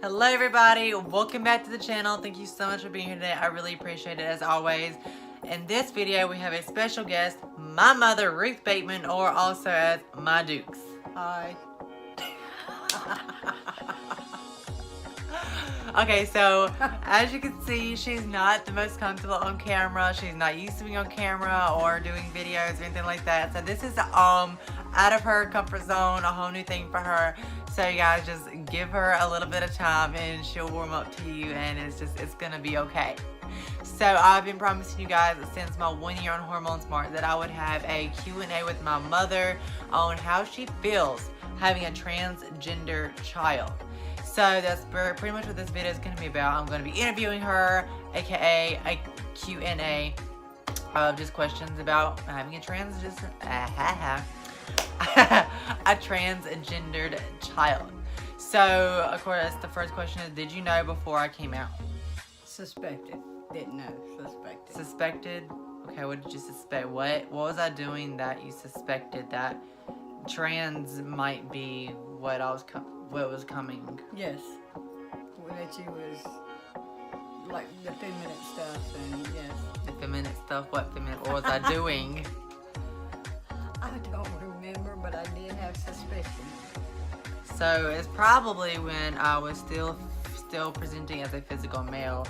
Hello everybody, welcome back to the channel. Thank you so much for being here today. I really appreciate it as always. In this video we have a special guest, my mother Ruth Bateman, or also as my Dukes. Hi. Okay, so as you can see, she's not the most comfortable on camera. She's not used to being on camera or doing videos or anything like that. So this is out of her comfort zone, a whole new thing for her. So you guys just give her a little bit of time and she'll warm up to you, and it's gonna be okay. So I've been promising you guys since my 1 year on Hormone Smart that I would have a Q&A with my mother on how she feels having a transgender child. So that's pretty much what this video is going to be about. I'm going to be interviewing her, aka a Q&A of just questions about having a transgendered child. So of course the first question is, did you know before I came out? Suspected. Didn't know. Suspected. Suspected? Okay, what did you suspect? What was I doing that you suspected that trans might be what was coming? Yes. Well, that you was like the feminine stuff, and yes. The feminine stuff? What feminine? What was I doing? I don't remember, but I did have suspicion. So it's probably when I was still presenting as a physical male.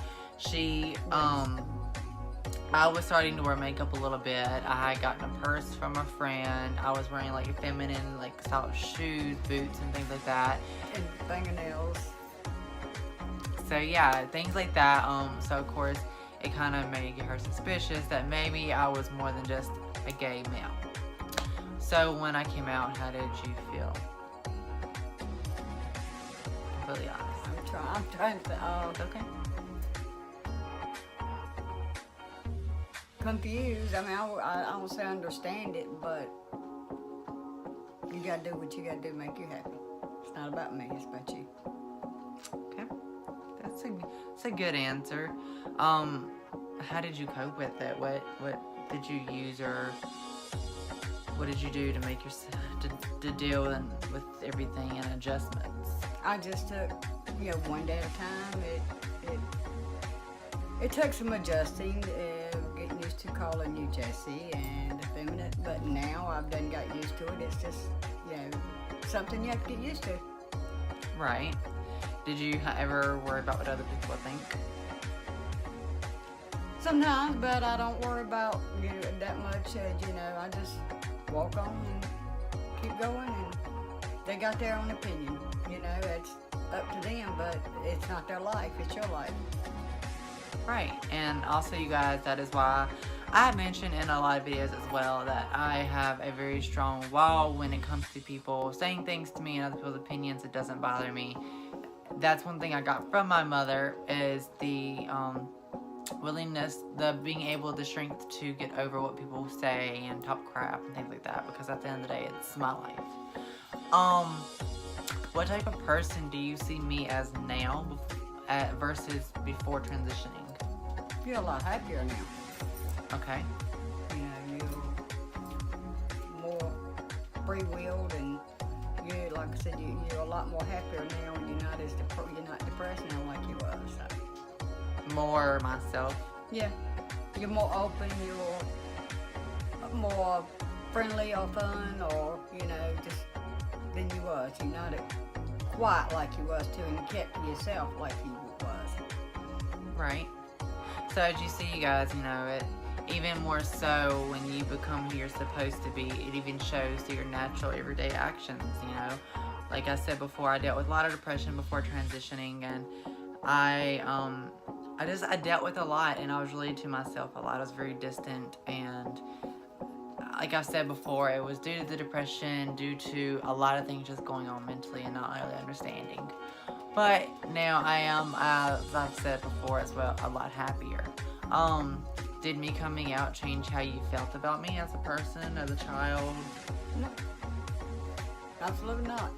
I was starting to wear makeup a little bit. I had gotten a purse from a friend. I was wearing like feminine, like soft shoes, boots, and things like that. And fingernails. So yeah, things like that. So of course, it kind of made her suspicious that maybe I was more than just a gay male. So when I came out, how did you feel? Completely honest. I'm trying to. It's okay. Confused. I mean, I don't say understand it, but you gotta do what you gotta do to make you happy. It's not about me, it's about you. Okay, that's a good answer. How did you cope with it? What did you use, or what did you do to make yourself to deal with everything and adjustments? I just took, one day at a time. It took some adjusting, getting used to calling you Jessie and effeminate, but now I've got used to it. It's just, something you have to get used to. Right. Did you ever worry about what other people think? Sometimes, but I don't worry about that much. I just walk on and keep going, and they got their own opinion. It's up to them, but it's not their life, it's your life. Right, and also you guys, that is why I mentioned in a lot of videos as well that I have a very strong wall when it comes to people saying things to me and other people's opinions. It doesn't bother me. That's one thing I got from my mother, is the willingness, the strength to get over what people say and talk crap and things like that, because at the end of the day, it's my life. What type of person do you see me as now versus before transitioning? You're a lot happier now. Okay. You're more free-willed, and like I said, you're a lot more happier now, and you're not depressed now like you was. So. More myself. Yeah. You're more open. You're more friendly or fun, or just than you was. You're not quiet like you was too, and you kept to yourself like you was. Right. So as you see, you guys, it even more so when you become who you're supposed to be, it even shows through your natural everyday actions. Like I said before, I dealt with a lot of depression before transitioning, and I dealt with a lot, and I was really to myself a lot. I was very distant, and like I said before, it was due to the depression, due to a lot of things just going on mentally and not really understanding. But now I am, as I've said before as well, a lot happier. Did me coming out change how you felt about me as a person, as a child? No. Absolutely not.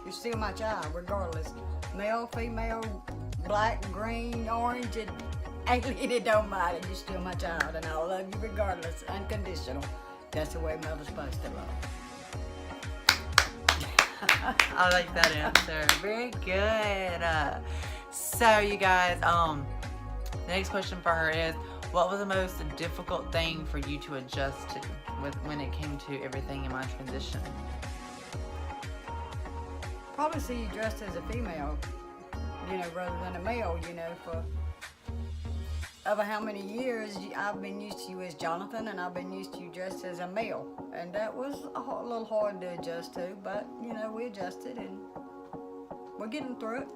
You're still my child, regardless. Male, female, black, green, orange, and alien, it don't matter. You're still my child, and I'll love you regardless. Unconditional. That's the way mother's supposed to love. I like that answer. Very good. So you guys, the next question for her is, what was the most difficult thing for you to adjust to when it came to everything in my transition? Probably see you dressed as a female, rather than a male, for over how many years I've been used to you as Jonathan, and I've been used to you dressed as a male. And that was a little hard to adjust to, but, we adjusted and we're getting through it.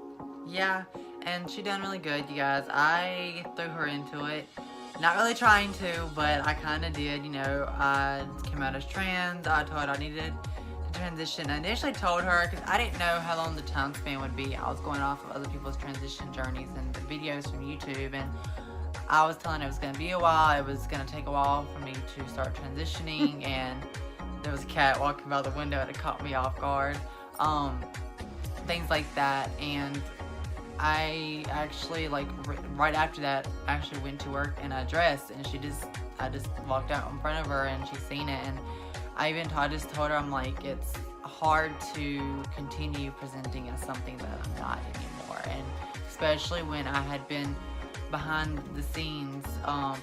Yeah, and she done really good, you guys. I threw her into it. Not really trying to, but I kind of did, I came out as trans. I told her I needed to transition. I initially told her, because I didn't know how long the time span would be. I was going off of other people's transition journeys and the videos from YouTube, and I was telling her it was going to be a while. It was going to take a while for me to start transitioning, and there was a cat walking by the window and it caught me off guard. Things like that, and I actually, right after that, actually went to work in a dress, and I just walked out in front of her, and she's seen it, and I just told her, I'm like, it's hard to continue presenting as something that I'm not anymore, and especially when I had been behind the scenes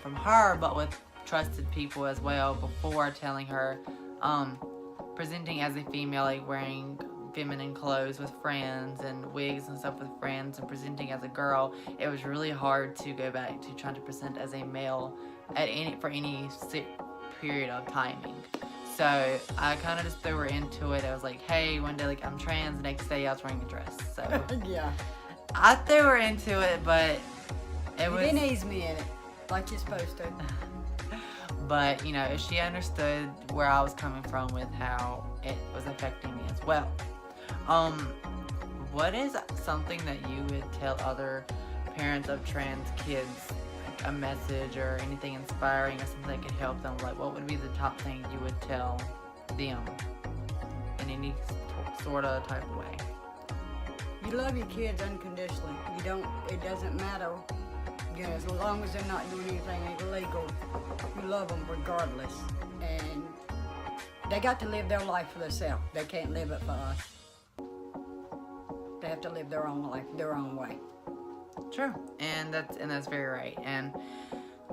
from her, but with trusted people as well, before telling her, presenting as a female, like wearing feminine clothes with friends and wigs and stuff with friends, and presenting as a girl, it was really hard to go back to trying to present as a male for any period of timing. So I kind of just threw her into it. I was like, hey, one day I'm trans, the next day I was wearing a dress. So yeah, I threw her into it, but you didn't ease me in it like you're supposed to. But she understood where I was coming from with how it was affecting me as well. What is something that you would tell other parents of trans kids, like a message or anything inspiring or something that could help them? Like, what would be the top thing you would tell them in any sort of type of way? You love your kids unconditionally. It doesn't matter, as long as they're not doing anything illegal, you love them regardless. And they got to live their life for themselves. They can't live it for us. They have to live their own life, their own way. True, and that's very right, and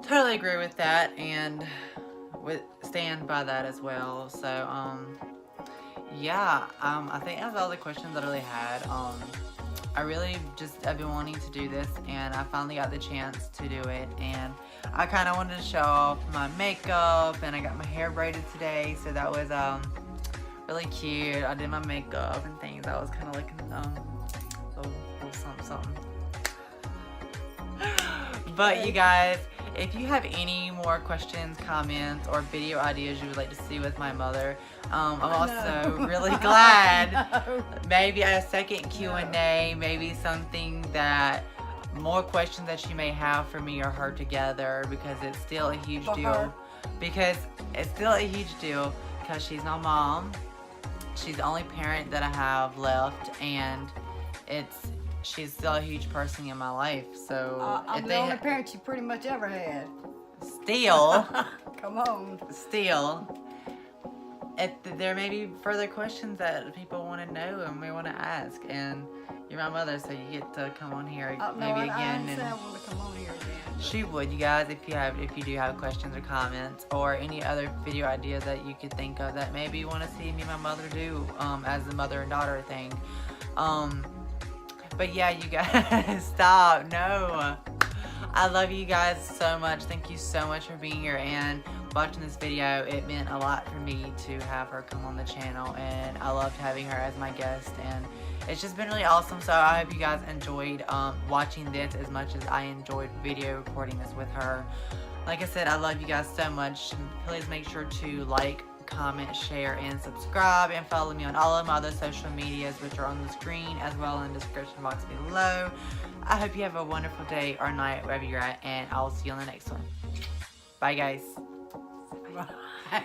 totally agree with that, and stand by that as well. So, yeah, I think that's all the questions that I really had. I've been wanting to do this, and I finally got the chance to do it, and I kind of wanted to show off my makeup, and I got my hair braided today, so that was really cute. I did my makeup and things. I was kind of looking little something. But you guys, if you have any more questions, comments, or video ideas you would like to see with my mother, I'm also really glad. Maybe a second Q&A, maybe something more questions that she may have for me or her together, because it's still a huge deal. Because she's my mom. She's the only parent that I have left, and she's still a huge person in my life. So I'm the only parent you pretty much ever had. Still. Come on. Still. There may be further questions that people want to know and we want to ask, and you're my mother, so you get to come on here again. I didn't say I want to come on here again. She would, you guys, if you do have questions or comments or any other video idea that you could think of that maybe you want to see me and my mother do as the mother and daughter thing. But yeah, you guys, stop. No. I love you guys so much. Thank you so much for being here and watching this video. It meant a lot for me to have her come on the channel, and I loved having her as my guest, and it's just been really awesome. So I hope you guys enjoyed watching this as much as I enjoyed video recording this with her. Like I said, I love you guys so much. Please make sure to like, comment, share, and subscribe, and follow me on all of my other social medias, which are on the screen as well in the description box below. I hope you have a wonderful day or night wherever you're at, and I'll see you on the next one. Bye guys. Bye.